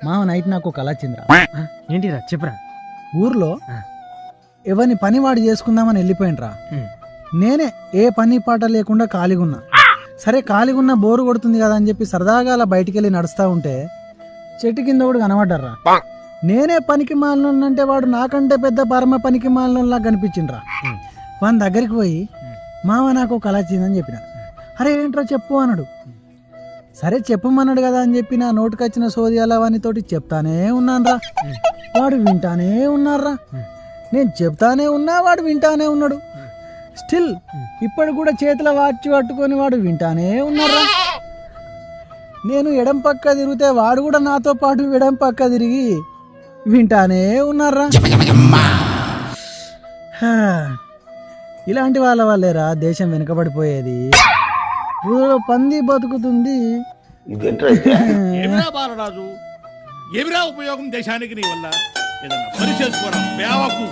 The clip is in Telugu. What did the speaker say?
మామ నైట్ నాకు కళ వచ్చిందిరా. ఏంటిరా చెప్పరా. ఊర్లో ఎవరిని పని వాడు చేసుకుందామని వెళ్ళిపోయినరా. నేనే ఏ పని పాట లేకుండా ఖాళీగా ఉన్నా. సరే ఖాళీగా ఉన్న బోరు కొడుతుంది కదా అని చెప్పి సరదాగా అలా బయటికి వెళ్ళి నడుస్తా ఉంటే చెట్టు కింద కూడా కనబడ్డారా. నేనే పనికి మాలినంటే వాడు నాకంటే పెద్ద పరమ పనికి మాలినలా కనిపించిండ్రా. వాని దగ్గరికి పోయి మామ నాకు కళ వచ్చిందని చెప్పిన. అరే ఏంట్రా చెప్పు అన్నాడు. సరే చెప్పమన్నాడు కదా అని చెప్పి నా నోటికి వచ్చిన సోది అలా వానితోటి చెప్తానే ఉన్నానురా. వాడు వింటానే ఉన్నారా. నేను చెప్తానే ఉన్నా వాడు వింటానే ఉన్నాడు. స్టిల్ ఇప్పుడు కూడా చేతిలో వాచ్ పట్టుకొని వాడు వింటానే ఉన్నారా. నేను ఎడం పక్క తిరిగితే వాడు కూడా నాతో పాటు ఎడం పక్క తిరిగి వింటానే ఉన్నారా. ఇలాంటి వాళ్ళ వల్లేరా దేశం వెనుకబడిపోయేది. ఊళ్ళో పంది బతుకుతుంది. ఏమిరా బాలరాజు, ఏమిరా ఉపయోగం దేశానికి నీ వల్ల? ఏదన్నా పని చేసుకోరా బేవకు.